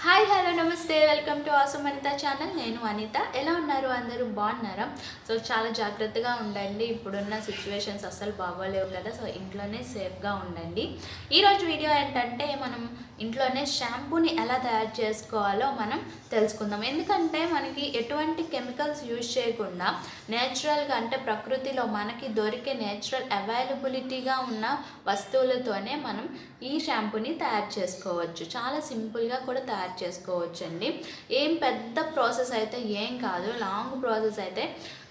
Hi hello నమస్తే welcome to awesome Anitha channel. నేను అనిత. ఎలా ఉన్నారు? అందరూ బాగున్నారా? సో చాలా జాగ్రత్తగా ఉండండి. ఇప్పుడున్న సిచ్యువేషన్స్ అస్సలు బాగోలేవు కదా. సో ఇంట్లోనే సేఫ్గా ఉండండి. ఈరోజు వీడియో ఏంటంటే మనం ఇంట్లోనే షాంపూని ఎలా తయారు చేసుకోవాలో మనం తెలుసుకుందాం. ఎందుకంటే మనకి ఎటువంటి కెమికల్స్ యూజ్ చేయకుండా నేచురల్గా, అంటే ప్రకృతిలో మనకి దొరికే నేచురల్ అవైలబిలిటీగా ఉన్న వస్తువులతోనే మనం ఈ షాంపూని తయారు చేసుకోవచ్చు. చాలా సింపుల్గా కూడా తయారు చేసుకోవచ్చండి. ఏం పెద్ద ప్రాసెస్ అయితే ఏం కాదు, లాంగ్ ప్రాసెస్ అయితే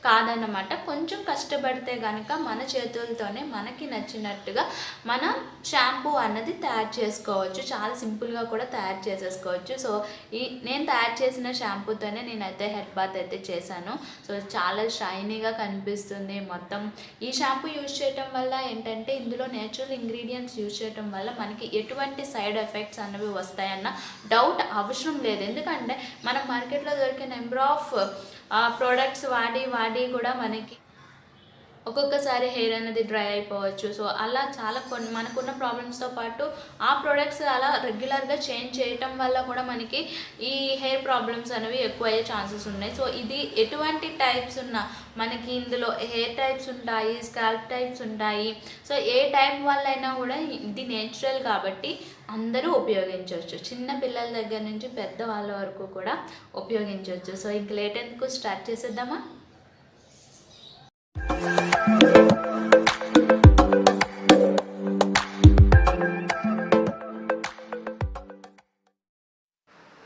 కాదన్నమాట. కొంచెం కష్టపడితే కనుక మన చేతులతోనే మనకి నచ్చినట్టుగా మన షాంపూ అన్నది తయారు చేసుకోవచ్చు. చాలా సింపుల్గా కూడా తయారు చేసేసుకోవచ్చు. సో నేను తయారు చేసిన షాంపూతోనే నేనైతే హెడ్ బాత్ అయితే చేశాను. సో చాలా షైనీగా కనిపిస్తుంది మొత్తం. ఈ షాంపూ యూజ్ చేయటం వల్ల ఏంటంటే ఇందులో నేచురల్ ఇంగ్రీడియంట్స్ యూజ్ చేయటం వల్ల మనకి ఎటువంటి సైడ్ ఎఫెక్ట్స్ అన్నవి వస్తాయన్న డౌట్ అవసరం లేదు. ఎందుకంటే మనం మార్కెట్లో దొరికే నెంబర్ ఆఫ్ ప్రోడక్ట్స్ వాడి కూడా మనకి ఒక్కొక్కసారి హెయిర్ అనేది డ్రై అయిపోవచ్చు. సో అలా చాలా మనకున్న ప్రాబ్లమ్స్తో పాటు ఆ ప్రోడక్ట్స్ అలా రెగ్యులర్గా చేంజ్ చేయటం వల్ల కూడా మనకి ఈ హెయిర్ ప్రాబ్లమ్స్ అనేవి ఎక్కువ అయ్యే ఛాన్సెస్ ఉన్నాయి. సో ఇది ఎటువంటి టైప్స్ ఉన్నా మనకి ఇందులో హెయిర్ టైప్స్ ఉంటాయి, స్కాల్ప్ టైప్స్ ఉంటాయి. సో ఏ టైప్ వల్ల అయినా కూడా ఇది నేచురల్ కాబట్టి అందరూ ఉపయోగించవచ్చు. చిన్న పిల్లల దగ్గర నుంచి పెద్ద వాళ్ళ వరకు కూడా ఉపయోగించవచ్చు. సో ఇంక లేట్ ఎందుకు స్టార్ట్ చేసేద్దామా?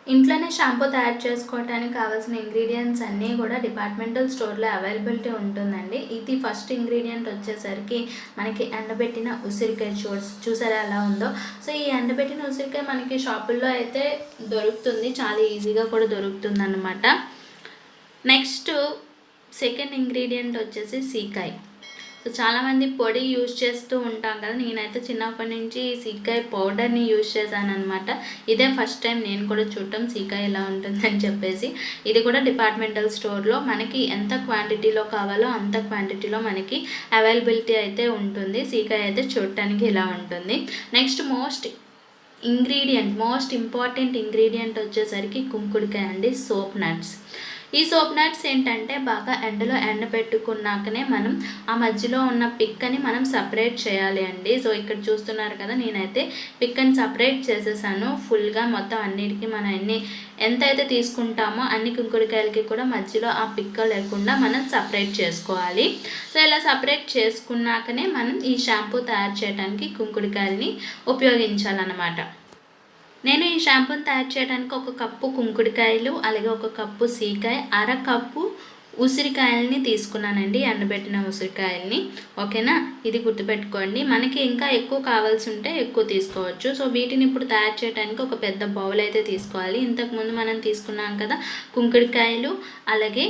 ఇంట్లోనే షాంపూ తయారు చేసుకోవడానికి కావాల్సిన ఇంగ్రీడియంట్స్ అన్నీ కూడా డిపార్ట్మెంటల్ స్టోర్లో అవైలబిలిటీ ఉంటుందండి. ఇది ఫస్ట్ ఇంగ్రీడియంట్ వచ్చేసరికి మనకి ఎండబెట్టిన ఉసిరికాయ. చూసారా ఎలా ఉందో. సో ఈ ఎండబెట్టిన ఉసిరికాయ మనకి షాపుల్లో అయితే దొరుకుతుంది, చాలా ఈజీగా కూడా దొరుకుతుంది అన్నమాట. నెక్స్ట్ సెకండ్ ఇంగ్రీడియంట్ వచ్చేసి సీకాయ. సో చాలామంది పొడి యూజ్ చేస్తూ ఉంటాం కదా, నేనైతే చిన్నప్పటి నుంచి సీకాయ పౌడర్ని యూజ్ చేశాను అనమాట. ఇదే ఫస్ట్ టైం నేను కూడా చూడటం సీకాయ ఎలా ఉంటుందని చెప్పేసి. ఇది కూడా డిపార్ట్మెంటల్ స్టోర్లో మనకి ఎంత క్వాంటిటీలో కావాలో అంత క్వాంటిటీలో మనకి అవైలబిలిటీ అయితే ఉంటుంది. సీకాయ అయితే చూడటానికి ఇలా ఉంటుంది. నెక్స్ట్ మోస్ట్ ఇంపార్టెంట్ ఇంగ్రీడియంట్ వచ్చేసరికి కుంకుడుకాయ అండి, సోప్ నట్స్. ఈ సోప్ నట్స్ ఏంటంటే బాగా ఎండలో ఎండబెట్టుకున్నాకనే మనం ఆ మధ్యలో ఉన్న పిక్కని మనం సపరేట్ చేయాలి అండి. సో ఇక్కడ చూస్తున్నారు కదా, నేనైతే పిక్కని సపరేట్ చేసేసాను ఫుల్గా. మొత్తం అన్నిటికీ మనం ఎంతైతే తీసుకుంటామో అన్ని కుంకుడుకాయలకి కూడా మధ్యలో ఆ పిక్క లేకుండా మనం సపరేట్ చేసుకోవాలి. సో ఇలా సపరేట్ చేసుకున్నాకనే మనం ఈ షాంపూ తయారు చేయడానికి కుంకుడుకాయలని ఉపయోగించాలన్నమాట. నేను ఈ షాంపూని తయారు చేయడానికి 1 కప్పు కుంకుడుకాయలు, అలాగే 1 కప్పు సీకాయ, 1/2 కప్పు ఉసిరికాయలని తీసుకున్నానండి, ఎండబెట్టిన ఉసిరికాయలని. ఓకేనా, ఇది గుర్తుపెట్టుకోండి. మనకి ఇంకా ఎక్కువ కావాల్సి ఉంటే ఎక్కువ తీసుకోవచ్చు. సో వీటిని ఇప్పుడు తయారు చేయడానికి ఒక పెద్ద బౌల్ అయితే తీసుకోవాలి. ఇంతకుముందు మనం తీసుకున్నాం కదా కుంకుడుకాయలు, అలాగే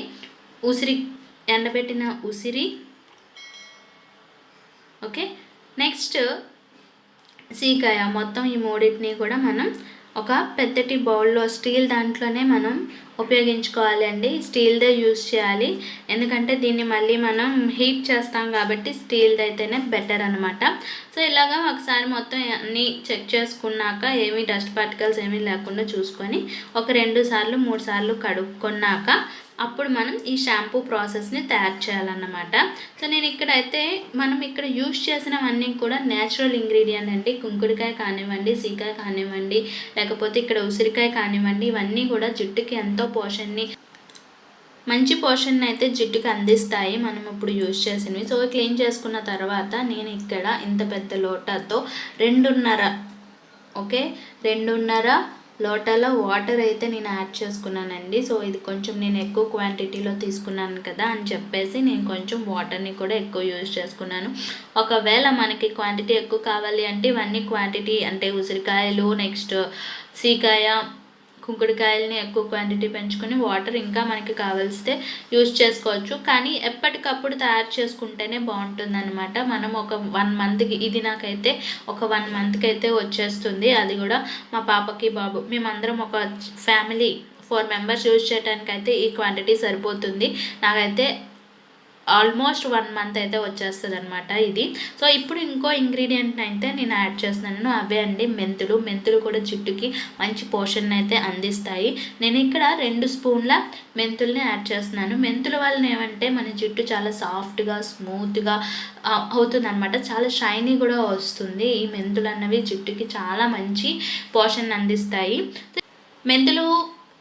ఎండబెట్టిన ఉసిరి. ఓకే, నెక్స్ట్ సీకాయ. మొత్తం ఈ మూడింటిని కూడా మనం ఒక పెద్దటి బౌల్లో, స్టీల్ దాంట్లోనే మనం ఉపయోగించుకోవాలి అండి. స్టీల్దే యూజ్ చేయాలి, ఎందుకంటే దీన్ని మళ్ళీ మనం హీట్ చేస్తాం కాబట్టి స్టీల్ది అయితేనే బెటర్ అనమాట. సో ఇలాగా ఒకసారి మొత్తం అన్నీ చెక్ చేసుకున్నాక ఏమీ డస్ట్ పార్టికల్స్ ఏమీ లేకుండా చూసుకొని ఒక 2 సార్లు 3 సార్లు కడుక్కున్నాక అప్పుడు మనం ఈ షాంపూ ప్రాసెస్ని తయారు చేయాలన్నమాట. సో నేను మనం ఇక్కడ యూజ్ చేసినవన్నీ కూడా న్యాచురల్ ఇంగ్రీడియంట్ అండి. కుంకుడుకాయ కానివ్వండి, సీకాయ కానివ్వండి, లేకపోతే ఇక్కడ ఉసిరికాయ కానివ్వండి, ఇవన్నీ కూడా జుట్టుకి ఎంతో మంచి పోషన్ని అయితే జుట్టుకి అందిస్తాయి మనం ఇప్పుడు యూజ్ చేసినవి. సో క్లీన్ చేసుకున్న తర్వాత నేను ఇక్కడ ఇంత పెద్ద లోటాతో 2.5 లోటాలో వాటర్ అయితే నేను యాడ్ చేసుకున్నానండి. సో ఇది కొంచెం నేను ఎక్కువ క్వాంటిటీలో తీసుకున్నాను కదా అని చెప్పేసి నేను కొంచెం వాటర్ని కూడా ఎక్కువ యూజ్ చేసుకున్నాను. ఒకవేళ మనకి క్వాంటిటీ ఎక్కువ కావాలి అంటే ఇవన్నీ క్వాంటిటీ అంటే ఉసిరికాయలు, నెక్స్ట్ సీకాయ, కుంకుడుకాయలని ఎక్కువ క్వాంటిటీ పెంచుకొని వాటర్ ఇంకా మనకి కావాల్సితే యూజ్ చేసుకోవచ్చు. కానీ ఎప్పటికప్పుడు తయారు చేసుకుంటేనే బాగుంటుంది అనమాట. మనం ఒక 1 మంత్కి, ఇది నాకైతే ఒక 1 మంత్కి అయితే వచ్చేస్తుంది. అది కూడా మా పాపకి, బాబు, మేమందరం ఒక ఫ్యామిలీ 4 మెంబర్స్ యూజ్ చేయడానికి అయితే ఈ క్వాంటిటీ సరిపోతుంది. నాకైతే ఆల్మోస్ట్ 1 మంత్ అయితే వచ్చేస్తుంది అనమాట ఇది. సో ఇప్పుడు ఇంకో ఇంగ్రీడియంట్ అయితే నేను యాడ్ చేస్తున్నాను, అవే అండి మెంతులు కూడా జుట్టుకి మంచి పోషణ అయితే అందిస్తాయి. నేను ఇక్కడ 2 స్పూన్ల మెంతుల్ని యాడ్ చేస్తున్నాను. మెంతుల వలన ఏమంటే మన జుట్టు చాలా సాఫ్ట్గా స్మూత్గా అవుతుంది అనమాట, చాలా షైనీ కూడా వస్తుంది. ఈ మెంతులు అన్నవి జుట్టుకి చాలా మంచి పోషణ అందిస్తాయి. మెంతులు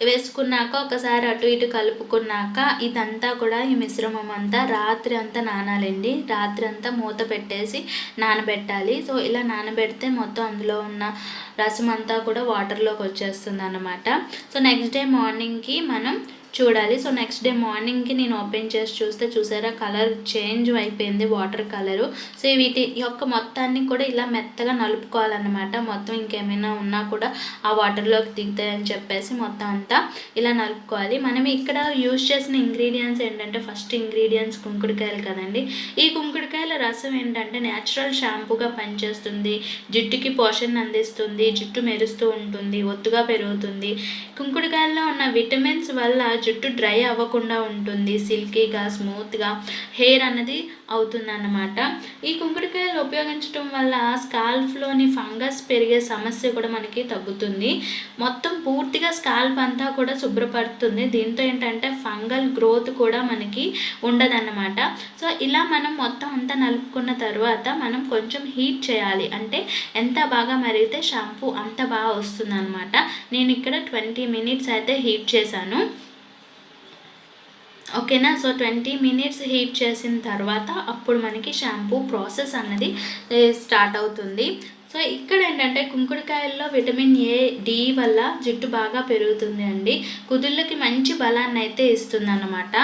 వేసుకున్నాక ఒకసారి అటు ఇటు కలుపుకున్నాక ఇదంతా కూడా ఈ మిశ్రమం అంతా రాత్రి అంతా నానాలండి. రాత్రి అంతా మూత పెట్టేసి నానబెట్టాలి. సో ఇలా నానబెడితే మొత్తం అందులో ఉన్న రసం అంతా కూడా వాటర్లోకి వచ్చేస్తుంది అన్నమాట. సో నెక్స్ట్ డే మార్నింగ్కి మనం చూడాలి. సో నెక్స్ట్ డే మార్నింగ్కి నేను ఓపెన్ చేసి చూస్తే చూసారా కలర్ చేంజ్ అయిపోయింది, వాటర్ కలరు. సో వీటి యొక్క మొత్తాన్ని కూడా ఇలా మెత్తగా నలుపుకోవాలన్నమాట. మొత్తం ఇంకేమైనా ఉన్నా కూడా ఆ వాటర్లోకి దిగుతాయని చెప్పేసి మొత్తం అంతా ఇలా నలుపుకోవాలి. మనం ఇక్కడ యూజ్ చేసిన ఇంగ్రీడియంట్స్ ఏంటంటే ఫస్ట్ ఇంగ్రీడియంట్స్ కుంకుడుకాయలు కదండి. ఈ కుంకుడుకాయల రసం ఏంటంటే న్యాచురల్ షాంపూగా పనిచేస్తుంది, జుట్టుకి పోషణ అందిస్తుంది, జుట్టు మెరుస్తూ ఉంటుంది, ఒత్తుగా పెరుగుతుంది. కుంకుడుకాయల్లో ఉన్న విటమిన్స్ వల్ల జుట్టు డ్రై అవ్వకుండా ఉంటుంది, సిల్కీగా స్మూత్గా హెయిర్ అన్నది అవుతుందన్నమాట. ఈ కుంకుడుకాయలు ఉపయోగించడం వల్ల స్కాల్ఫ్లోని ఫంగస్ పెరిగే సమస్య కూడా మనకి తగ్గుతుంది. మొత్తం పూర్తిగా స్కాల్ఫ్ అంతా కూడా శుభ్రపడుతుంది. దీంతో ఏంటంటే ఫంగల్ గ్రోత్ కూడా మనకి ఉండదన్నమాట. సో ఇలా మనం మొత్తం అంతా నలుపుకున్న తర్వాత మనం కొంచెం హీట్ చేయాలి. అంటే ఎంత బాగా మరిగితే షాంపూ అంత బాగా వస్తుంది అనమాట. నేను ఇక్కడ 20 మినిట్స్ అయితే హీట్ చేశాను. ఓకేనా. సో 20 మినిట్స్ హీట్ చేసిన తర్వాత అప్పుడు మనకి షాంపూ ప్రాసెస్ అన్నది స్టార్ట్ అవుతుంది. సో ఇక్కడ ఏంటంటే కుంకుడుకాయల్లో విటమిన్ ఏ డి వల్ల జుట్టు బాగా పెరుగుతుంది అండి, కుదుళ్ళకి మంచి బలాన్ని అయితే ఇస్తుంది అన్నమాట.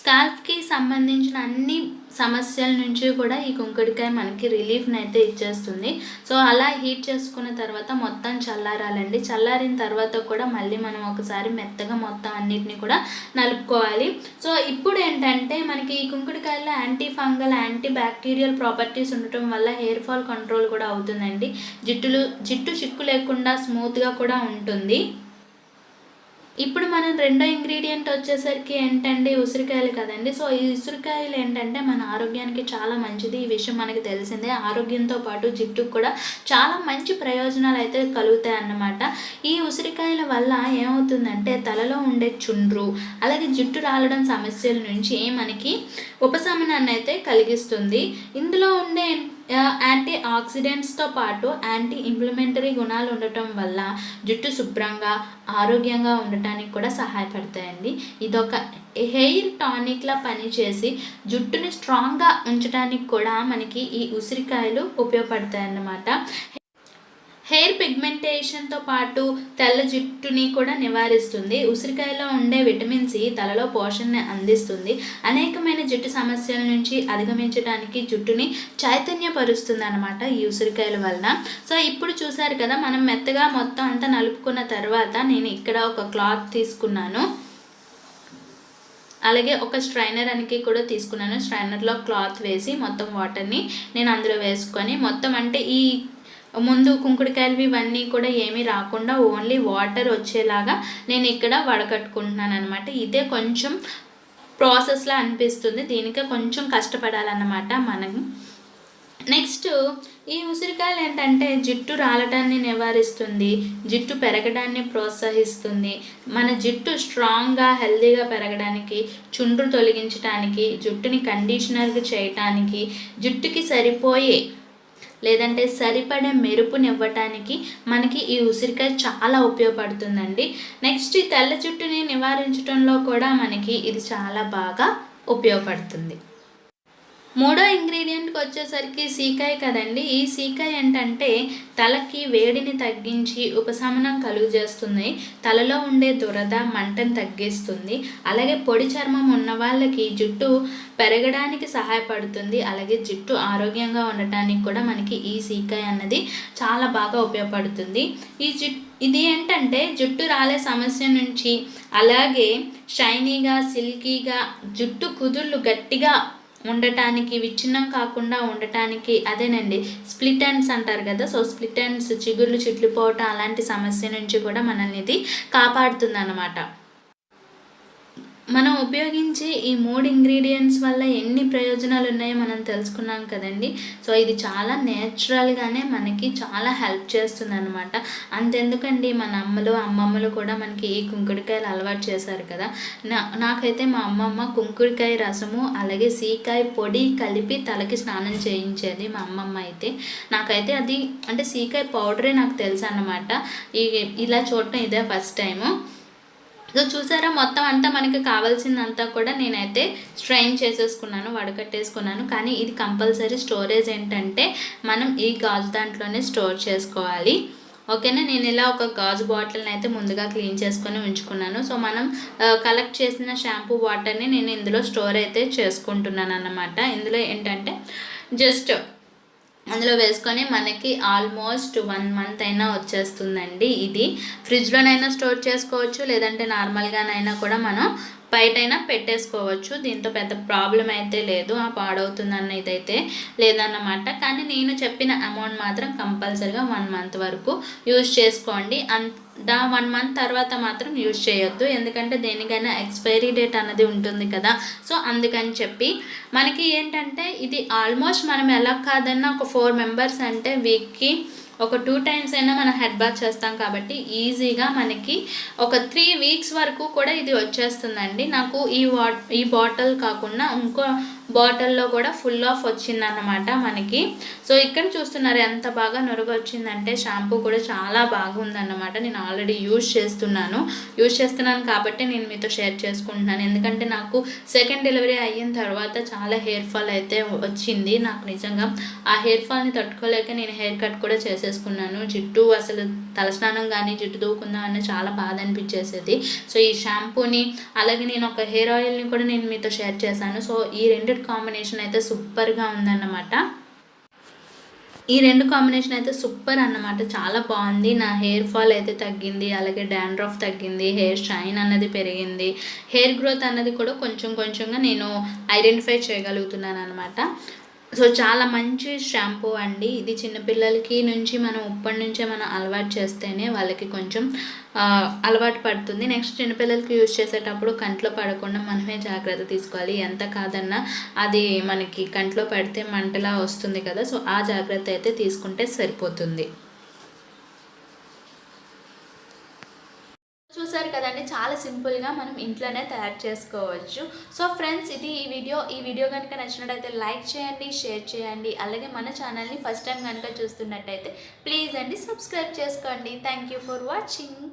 స్కాల్ఫ్కి సంబంధించిన అన్ని సమస్యల నుంచి కూడా ఈ కుంకుడుకాయ మనకి రిలీఫ్ని అయితే ఇచ్చేస్తుంది. సో అలా హీట్ చేసుకున్న తర్వాత మొత్తం చల్లారాలండి. చల్లారిన తర్వాత కూడా మళ్ళీ మనం ఒకసారి మెత్తగా మొత్తం అన్నిటిని కూడా నలుపుకోవాలి. సో ఇప్పుడు ఏంటంటే మనకి ఈ కుంకుడుకాయలో anti fungal anti bacterial properties ఉండటం వల్ల హెయిర్ ఫాల్ కంట్రోల్ కూడా అవుతుందండి. జుట్టు చిక్కు లేకుండా స్మూత్గా కూడా ఉంటుంది. ఇప్పుడు మనం రెండో ఇంగ్రీడియంట్ వచ్చేసరికి ఏంటంటే ఉసిరికాయలు కదండి. సో ఈ ఉసిరికాయలు ఏంటంటే మన ఆరోగ్యానికి చాలా మంచిది, ఈ విషయం మనకి తెలిసిందే. ఆరోగ్యంతో పాటు జుట్టుకు కూడా చాలా మంచి ప్రయోజనాలు అయితే కలుగుతాయి అన్నమాట. ఈ ఉసిరికాయల వల్ల ఏమవుతుందంటే తలలో ఉండే చుండ్రు అలాగే జుట్టు రాలడం సమస్యల నుంచి మనకి ఉపశమనాన్ని అయితే కలిగిస్తుంది. ఇందులో ఉండే యాంటీ ఆక్సిడెంట్స్తో పాటు యాంటీ ఇంప్లిమెంటరీ గుణాలు ఉండటం వల్ల జుట్టు శుభ్రంగా ఆరోగ్యంగా ఉండటానికి కూడా సహాయపడతాయండి. ఇదొక హెయిర్ టానిక్లా పనిచేసి జుట్టుని స్ట్రాంగ్గా ఉంచడానికి కూడా మనకి ఈ ఉసిరికాయలు ఉపయోగపడతాయి అన్నమాట. హెయిర్ పిగ్మెంటేషన్తో పాటు తెల్ల జుట్టుని కూడా నివారిస్తుంది. ఉసిరికాయలో ఉండే విటమిన్ సి తలలో పోషణని అందిస్తుంది. అనేకమైన జుట్టు సమస్యల నుంచి అధిగమించడానికి జుట్టుని చైతన్యపరుస్తుంది అన్నమాట ఈ ఉసిరికాయల వలన. సో ఇప్పుడు చూసారు కదా మనం మెత్తగా మొత్తం అంతా నలుపుకున్న తర్వాత నేను ఇక్కడ ఒక క్లాత్ తీసుకున్నాను, అలాగే ఒక స్ట్రైనర్ అనేది కూడా తీసుకున్నాను. స్ట్రైనర్లో క్లాత్ వేసి మొత్తం వాటర్ని నేను అందులో వేసుకొని మొత్తం అంటే ఈ ముందు కుంకుడుకాయలు ఇవన్నీ కూడా ఏమీ రాకుండా ఓన్లీ వాటర్ వచ్చేలాగా నేను ఇక్కడ వడకట్టుకుంటున్నాను అనమాట. ఇదే కొంచెం ప్రాసెస్లా అనిపిస్తుంది, దీనికి కొంచెం కష్టపడాలన్నమాట మనం. నెక్స్ట్ ఈ ఉసిరికాయలు ఏంటంటే జుట్టు రాలటాన్ని నివారిస్తుంది, జుట్టు పెరగడాన్ని ప్రోత్సహిస్తుంది. మన జుట్టు స్ట్రాంగ్గా హెల్తీగా పెరగడానికి, చుండ్రు తొలగించడానికి, జుట్టుని కండిషనర్గా చేయటానికి, జుట్టుకి సరిపోయే లేదంటే సరిపడే మెరుపునివ్వటానికి మనకి ఈ ఉసిరికాయ చాలా ఉపయోగపడుతుందండి. నెక్స్ట్ ఈ తెల్ల జుట్టుని నివారించడంలో కూడా మనకి ఇది చాలా బాగా ఉపయోగపడుతుంది. మూడో ఇంగ్రీడియంట్కి వచ్చేసరికి సీకాయ కదండి. ఈ సీకాయ ఏంటంటే తలకి వేడిని తగ్గించి ఉపశమనం కలుగజేస్తుంది, తలలో ఉండే దురద మంటను తగ్గిస్తుంది, అలాగే పొడి చర్మం ఉన్న వాళ్ళకి జుట్టు పెరగడానికి సహాయపడుతుంది, అలాగే జుట్టు ఆరోగ్యంగా ఉండటానికి కూడా మనకి ఈ సీకాయ అన్నది చాలా బాగా ఉపయోగపడుతుంది. ఇది ఏంటంటే జుట్టు రాలే సమస్య నుంచి అలాగే షైనీగా సిల్కీగా జుట్టు కుదుళ్ళు గట్టిగా ఉండటానికి, విచ్ఛిన్నం కాకుండా ఉండటానికి, అదేనండి స్ప్లిట్ ఎండ్స్ అంటారు కదా. సో స్ప్లిట్ ఎండ్స్ చిగుర్లు చిట్లిపోవటం అలాంటి సమస్య నుంచి కూడా మనల్ని ఇది కాపాడుతుంది అన్నమాట. మనం ఉపయోగించే ఈ 3 ఇంగ్రీడియంట్స్ వల్ల ఎన్ని ప్రయోజనాలు ఉన్నాయో మనం తెలుసుకున్నాం కదండి. సో ఇది చాలా నేచురల్‌గానే మనకి చాలా హెల్ప్ చేస్తుందనమాట. అంతెందుకండి మన అమ్మలు, అమ్మమ్మలు కూడా మనకి ఈ కుంకుడుకాయలు అలవాటు చేశారు కదా! నాకైతే మా అమ్మమ్మ కుంకుడుకాయ రసము, అలాగే సీకాయ పొడి కలిపి తలకి స్నానం చేయించేది మా అమ్మమ్మ అయితే. నాకైతే అది అంటే సీకాయ పౌడరే నాకు తెలుసన్నమాట. ఇలా చూడటం ఇదే ఫస్ట్ టైము. సో చూసారా, మొత్తం అంతా మనకి కావాల్సిందంతా కూడా నేనైతే స్ట్రెయిన్ చేసేసుకున్నాను, వడకట్టేసుకున్నాను. కానీ ఇది కంపల్సరీ స్టోరేజ్ ఏంటంటే మనం ఈ గాజు దాంట్లోనే స్టోర్ చేసుకోవాలి. ఓకేనా. నేను ఇలా ఒక గాజు బాటిల్ని అయితే ముందుగా క్లీన్ చేసుకొని ఉంచుకున్నాను. సో మనం కలెక్ట్ చేసిన షాంపూ వాటర్ని నేను ఇందులో స్టోర్ అయితే చేసుకుంటున్నాను అన్నమాట. ఇందులో ఏంటంటే జస్ట్ అందులో వేసుకొని మనకి ఆల్మోస్ట్ 1 మంత్ అయినా వచ్చేస్తుందండి. ఇది ఫ్రిడ్జ్లోనైనా స్టోర్ చేసుకోవచ్చు, లేదంటే నార్మల్గానైనా కూడా మనం బయటైనా పెట్టేసుకోవచ్చు. దీంతో పెద్ద ప్రాబ్లం అయితే లేదు, పాడవుతుందన్న ఇదైతే లేదన్నమాట. కానీ నేను చెప్పిన అమౌంట్ మాత్రం కంపల్సరీగా 1 మంత్ వరకు యూజ్ చేసుకోండి. 1 మంత్ తర్వాత మాత్రం యూజ్ చేయొద్దు, ఎందుకంటే దేనికైనా ఎక్స్పైరీ డేట్ అన్నది ఉంటుంది కదా. సో అందుకని చెప్పి మనకి ఏంటంటే ఇది ఆల్మోస్ట్ మనం ఎలా కాదన్నా ఒక 4 మెంబర్స్ అంటే వీక్కి ఒక 2 టైమ్స్ అయినా మనం హెడ్ బాత్ చేస్తాం కాబట్టి ఈజీగా మనకి ఒక 3 వీక్స్ వరకు కూడా ఇది వచ్చేస్తుందండి. నాకు ఈ బాటిల్ కాకుండా ఇంకో బాటిల్లో కూడా ఫుల్ ఆఫ్ వచ్చిందన్నమాట మనకి. సో ఇక్కడ చూస్తున్నారు ఎంత బాగా నురుగు వచ్చిందంటే షాంపూ కూడా చాలా బాగుందన్నమాట. నేను ఆల్రెడీ యూజ్ చేస్తున్నాను కాబట్టి నేను మీతో షేర్ చేసుకుంటున్నాను. ఎందుకంటే నాకు సెకండ్ డెలివరీ అయిన తర్వాత చాలా హెయిర్ ఫాల్ అయితే వచ్చింది. నాకు నిజంగా ఆ హెయిర్ ఫాల్ని తట్టుకోలేక నేను హెయిర్ కట్ కూడా చేసేసుకున్నాను. జుట్టు అసలు తలస్నానం కానీ జుట్టు దూకుందాం అని చాలా బాధ అనిపించేసేది. సో ఈ షాంపూని అలాగే నేను ఒక హెయిర్ ఆయిల్ని కూడా నేను మీతో షేర్ చేశాను. సో ఈ 2 కాంబినేషన్ అయితే సూపర్గా ఉందన్నమాట. ఈ 2 కాంబినేషన్ అయితే సూపర్ అన్నమాట, చాలా బాగుంది. నా హెయిర్ ఫాల్ అయితే తగ్గింది, అలాగే డాండ్రఫ్ తగ్గింది, హెయిర్ షైన్ అన్నది పెరిగింది, హెయిర్ గ్రోత్ అన్నది కూడా కొంచెంగా నేను ఐడెంటిఫై చేయగలుగుతున్నాను అనమాట. సో చాలా మంచి షాంపూ అండి ఇది. చిన్నపిల్లలకి నుంచి మనం ఇప్పటి నుంచే మనం అలవాటు చేస్తేనే వాళ్ళకి కొంచెం అలవాటు పడుతుంది. నెక్స్ట్ చిన్నపిల్లలకి యూజ్ చేసేటప్పుడు కంట్లో పడకుండా మనమే జాగ్రత్త తీసుకోవాలి. ఎంత కాదన్నా అది మనకి కంట్లో పడితే మంటలా వస్తుంది కదా. సో ఆ జాగ్రత్త అయితే తీసుకుంటే సరిపోతుంది. చూసారు కదండి, చాలా సింపుల్గా మనం ఇంట్లోనే తయారు చేసుకోవచ్చు. సో ఫ్రెండ్స్, ఇది ఈ వీడియో కనుక నచ్చినట్టయితే లైక్ చేయండి, షేర్ చేయండి. అలాగే మన ఛానల్ని ఫస్ట్ టైం కనుక చూస్తున్నట్టయితే ప్లీజ్ అండి సబ్స్క్రైబ్ చేసుకోండి. Thank you for watching.